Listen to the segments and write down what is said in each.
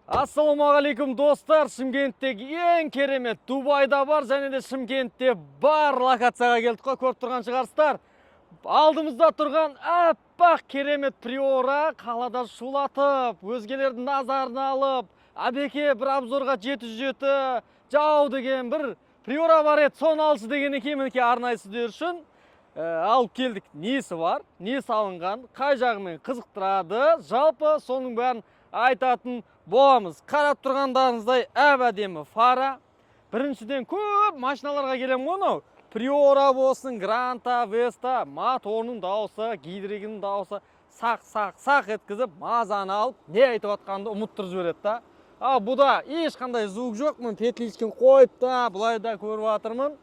Ассалаумағалейкум достар, Шымкенттегі ең керемет Дубайда бар және де Шымкентте бар локацияға келдік қой, көріп тұрған шығарсыздар. Алдымызда тұрған аппақ керемет приора қалада шулатып, өзгелердің назарын алып, абеке бір обзорға 707 жау деген бір приора бар еді, соны алшы деген екен, мінекей арнайы сіздер үшін алып келдік. Несі бар, не салынған, қай жағымен қызықтырады, жалпы соның бәрін айтатын боламыз. Қарап тұрғандарыңыздай әдемі фара. Біріншіден көп машиналарға келем ғой. Приора болсын, Гранта, Веста, моторының дауысы, гидригінің дауысы сақ еткізіп, мазаны алып, не айтып атқанды ұмыттырып жібереді да. Бұда ешқандай звук жоқ. Мен петличкін қойып та, бұлай да көріп атырмын.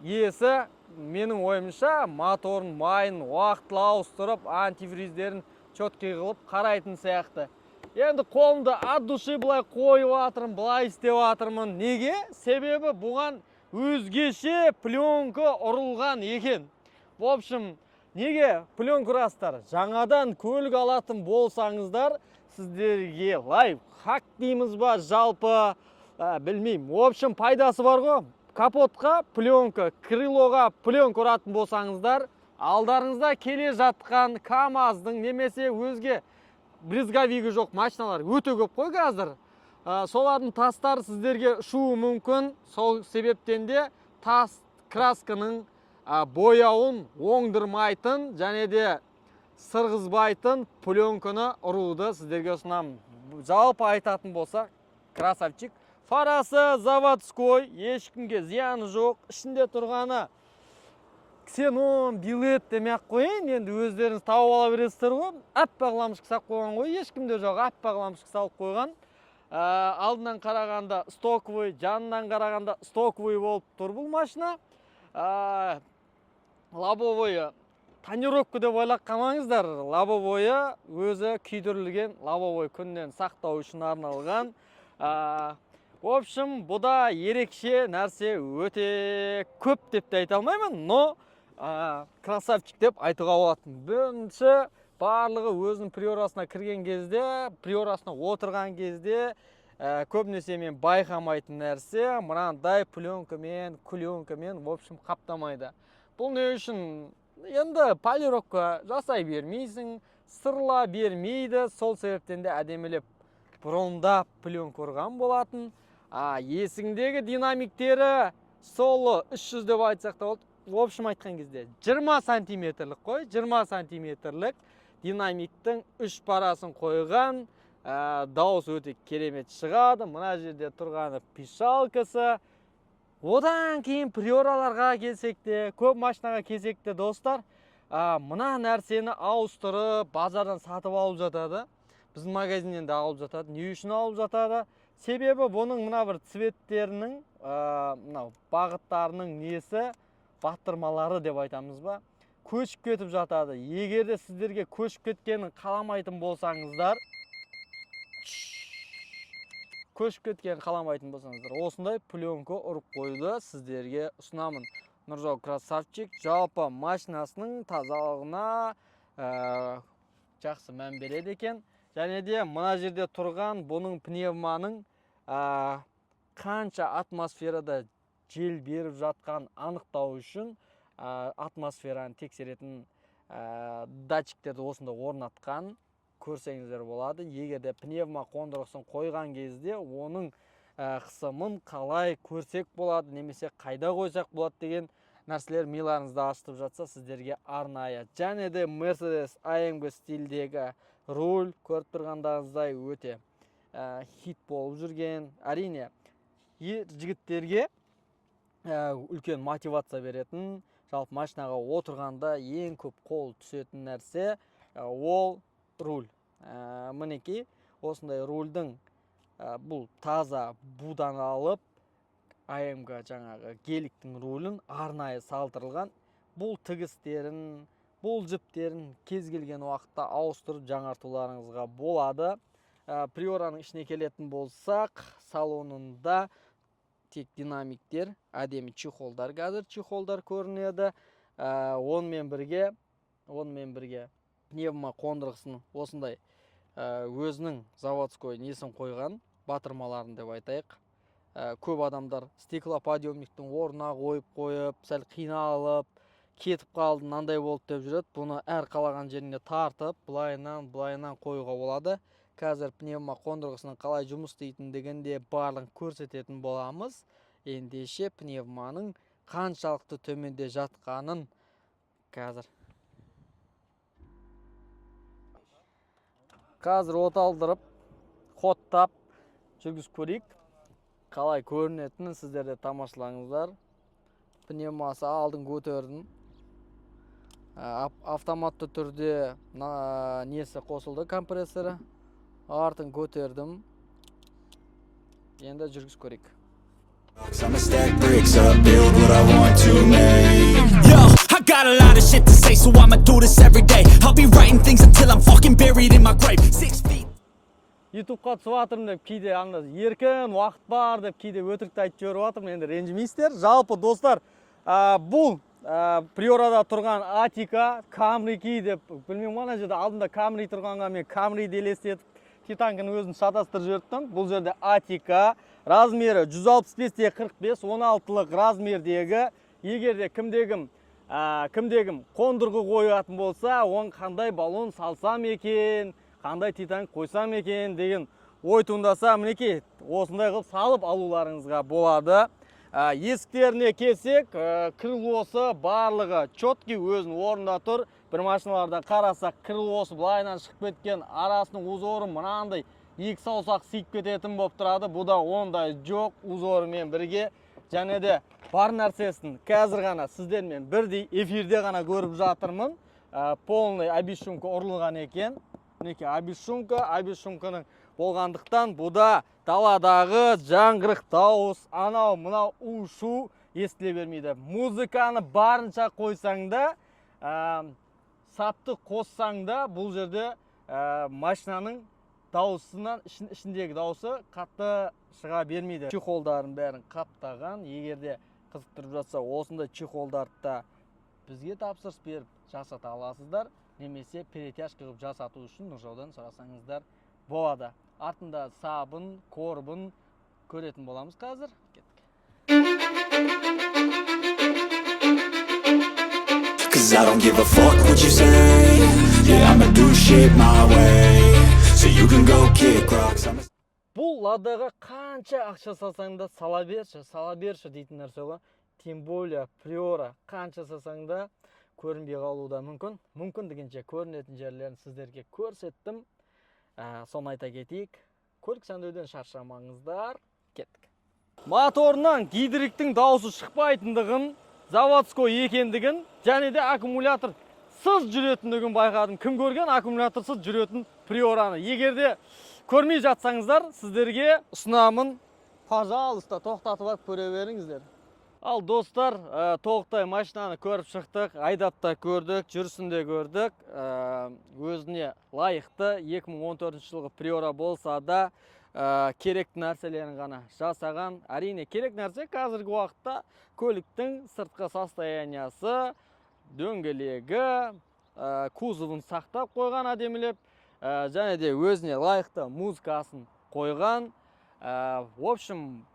Есі менің ойымша моторын майын уақытылы ауыстырып, антифриздерін четкий қылып қарайтын сияқты. Енді қолымды от души былай қойып атырмын, былай істеп атырмын. Неге? Себебі бұған өзгеше пленка ұрылған екен. В общем, неге пленка ұрасыздар? Жаңадан көлік алатын болсаңыздар, сіздерге лайфхак дейміз ба, жалпы білмеймін. В общем, пайдасы бар ғой. Капотқа пленка, крылоға пленка ұратын болсаңыздар, алдарыңызда келе жатқан КамАЗдың немесе өзге брезговигі жоқ машиналар өте көп қой қазір. Солардың тастары сіздерге ұшуы мүмкін. Сол себептен де тас красканың бояуын оңдырмайтын және де сырғызбайтын пленканы ұруды сіздерге ұсынамын. Жалпы айтатын болса, красавчик. Фарасы заводской, ешкімге зияны жоқ. Ішінде тұрғаны ксенон, билет демек қойын, енді өздеріңіз тауып ала бересіздер ғой. Аппақ лампочка салып қойған ғой, ешкімде жоқ, аппақ лампочка салып қойған. Алдынан қарағанда стоковый, жанынан қарағанда стоковый болып тұр бұл машина. Лобовойы тонировка деп ойлап қалмаңыздар. Лобовойы өзі күйдірілген лобовой күннен сақтау үшін арналған. В общем, бұда ерекше нәрсе өте көп деп те айта алмаймын, но красавчик деп айтуға болады. Бірінші барлығы өзінің приорасына кірген кезде, приорасына отырған кезде көбінесе мен байқамайтын нәрсе мынандай пленкамен, куленкамен, в общем, қаптамайды. Бұл не үшін? Енді полировка жасай бермейсің, сырла бермейді, сол себептен де әдемілеп бұрындап пленка ұрған болатын. Есіңдегі динамиктері солы 300 деп айтсақ та болды. В общем, айтқан кезде 20 сантиметрлік қой, 20 сантиметрлік динамиктің 3 парасын қойған, дауыс өте керемет шығады. Мына жерде тұрғаны пишалкасы. Одан кейін приораларға келсек те, көп машинаға келсек те достар, мына нәрсені ауыстырып, базардан сатып алып жатады. Біздің магазиннен де алып жатады. Не үшін алып жатады? Себебі бұның мына бір цветтерінің, бағыттарының несі, баттырмалары деп айтамыз ба, көшіп кетіп жатады. Егерде сіздерге көшіп кеткенін қаламайтын болсаңыздар, осындай пленка ұрып қойды сіздерге ұсынамын. Нұржау красавчик жалпы машинасының тазалығына жақсы мән береді екен. Және де мына жерде тұрған бұның пневманың қанша атмосферада жел беріп жатқан анықтау үшін атмосфераны тексеретін датчиктерді осында орнатқан көрсеңіздер болады. Егерде пневма қондырғысын қойған кезде оның қысымын қалай көрсек болады, немесе қайда қойсақ болады деген нәрселер миларыңызда ашытып жатса, сіздерге арнайы. Және де Mercedes AMG стилдегі руль көріп тұрғандарыңыздай өте хит болып жүрген. Әрине, жігіттерге үлкен мотивация беретін, жалпы машинаға отырғанда ең көп қол түсетін нәрсе ол руль. Мінекей, осындай рульдің бұл таза будан алып, AMG жаңағы геликтің рулін арнайы салдырылған. Бұл тігістерін, бұл жіптерін кез келген уақытта ауыстырып жаңартуларыңызға болады. Приораның ішіне келетін болсақ, салонында тек динамиктер, әдемі чехолдар, қазір чехолдар көрінеді. Онымен бірге онымен бірге пневма қондырғысын осындай өзінің заводской несін қойған, батырмаларын деп айтайық. Көп адамдар стеклоподъемниктің орнына қойып, сәл қиналып, кетіп қалды, мынандай болды деп жүреді. Бұны әр қалаған жеріне тартып, былайынан қоюға болады. Қазір пневма қондырғысының қалай жұмыс істейтіндігін де барлығын көрсететін боламыз. Ендеше пневманың қаншалықты төменде жатқанын қазір оталдырып, қоттап жүргізіп көрейік. Қалай көрінетінін сіздер де тамашалаңыздар. Пневмасы алдын көтердім. Автоматты түрде несі қосылды, компрессоры. Артын көтердім. Енді жүргізіп көрейік. I'ma stack bricks up, build what I want to make. Yo, I got a lot of shit to say, so I'ma do this every day. I'll be writing things until I'm fucking buried in my grave. 6 feet. YouTube-қа түсіп жатырмын деп, кейде еркін уақыт бар деп, кейде өтірікті айтып жіберіп жатырмын. Енді ренжімейсіздер. Жалпы достар, бұл Приорада тұрған Атика, Камрики деп, білмеймін ана жерде алдында Камри тұрғанға мен Камри елестетіп, Титанкын өзін шатастырып жібердім. Бұл жерде Атика, размері 165-45, 16-лық размердегі. Егерде кімдегім қондырғы қоятын болса, оң қандай баллон салсам екен, қандай Титанк қойсам екен деген ой туындаса, мінекей осындай қылып салып алуларыңызға болады. Есіктеріне келсек, крылосы барлығы чоткий өзінің орнында тұр. Бір машиналарда қарасақ, крылосы былайынан шығып кеткен, арасының узоры мынандай екі саусақ сүйіп кететін болып тұрады. Бұда ондай жоқ, узорымен бірге. Және де бар нәрсесін қазір ғана сіздермен бірдей эфирде ғана көріп жатырмын. Полный обешумка ұрылған екен. Мінекей обешумканың болғандықтан бұда даладағы жаңғырық дауыс, анау мынау у-шу естіле бермейді. Музыканы барынша қойсаңда, сапты қоссаңда, бұл жерде машинаның дауысынан ішіндегі дауысы қатты шыға бермейді. Чехолдарын бәрін қаптаған, егерде қызықтырып жатса, осындай чехолдарды бізге тапсырыс беріп жасата аласыздар, немесе перетяжка қылып жасату үшін Нұржаудан сұрасаңыздар болады. Артында сабын, корбын көретін боламыз қазір. Cause I don't give a fuck what you say. Yeah, I'ma do shit my way. So you can go kick rocks. Бұл ладаға қанша ақша салсаң да сала берші дейтін нәрсе ғой. Тем более Приора қанша салсаң да көрінбей қалуы да мүмкін. Мүмкін дегенше көрінетін жерлерін сіздерге көрсеттім. Соны айта кетейік. Көлік сәндеуден шаршамаңыздар. Кеттік. Моторынан гидриктің дауысы шықпайтындығын, заводской екендігін, және де аккумулятор сыз жүретіндігін байқадым. Кім көрген аккумулятор сыз жүретін Приораны? Егерде көрмей жатсаңыздар, сіздерге ұсынамын, пожалуйста, тоқтатып алып көре беріңіздер. Ал достар, толықтай машинаны көріп шықтық, айдап та көрдік, жүрісін де көрдік. Өзіне лайықты 2014 жылғы Приора болса да, керекті нәрселерін ғана жасаған. Әрине, керек нәрсе қазіргі уақытта көліктің сыртқы состояниясы, дөңгелегі, кузовын сақтап қойған әдемілеп, және де өзіне лайықты музыкасын қойған. В общем,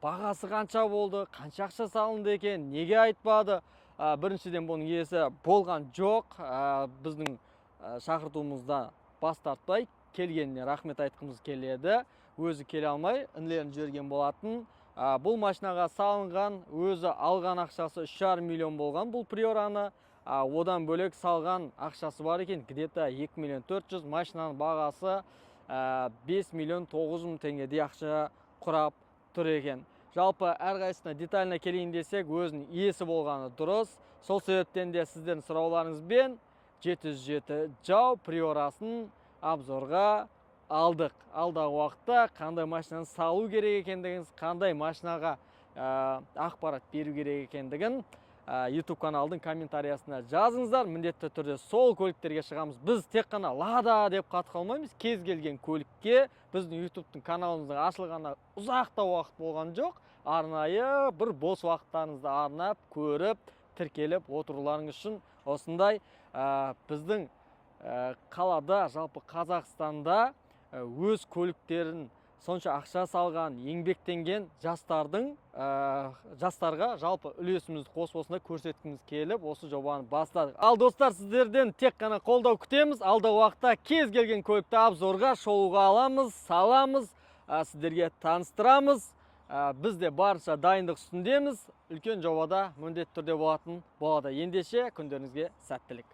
бағасы қанша болды, қанша ақша салынды екен, неге айтпады? Біріншіден бұның иесі болған жоқ. Біздің шақыртуымызда бас тартпай келгеніне рахмет айтқымыз келеді. Өзі келе алмай, інілерін жіберген болатын. Бұл машинаға салынған, өзі алған ақшасы 3,5 миллион болған бұл Приораны. Одан бөлек салған ақшасы бар екен, где-то 2 миллион 400, машинаның бағасы 5 миллион 900 теңгедей ақша құрап тұр екен. Жалпы әрқайсысына детально келейін десек, өзінің иесі болғаны дұрыс. Сол себептен де сіздердің сұрауларыңызбен 707 жау Приорасын обзорға алдық. Алдағы уақытта қандай машинаны салу керек екендігін, қандай машинаға ақпарат беру керек екендігін YouTube каналдың комментариясына жазыңыздар. Міндетті түрде сол көліктерге шығамыз. Біз тек қана Лада деп қатып қалмаймыз. Кез келген көлікке біздің YouTube-тың каналымыздың ашылғанына ұзақта уақыт болған жоқ. Арнайы бір бос уақыттарыңызды арнап, көріп, тіркеліп отыруларыңыз үшін осындай біздің қалада, жалпы Қазақстанда өз көліктерін сонша ақша салған, еңбектенген жастарға жалпы үлесімізді қосып осында көрсеткіміз келіп, осы жобаны бастадық. Ал достар, сіздерден тек қана қолдау күтеміз. Алдағы уақытта кез келген көлікті обзорға, шоуға аламыз, саламыз, сіздерге таныстырамыз. Біз де барынша дайындық үстіндеміз. Үлкен жобада міндетті түрде болатын болады. Ендеше күндеріңізге сәттілік.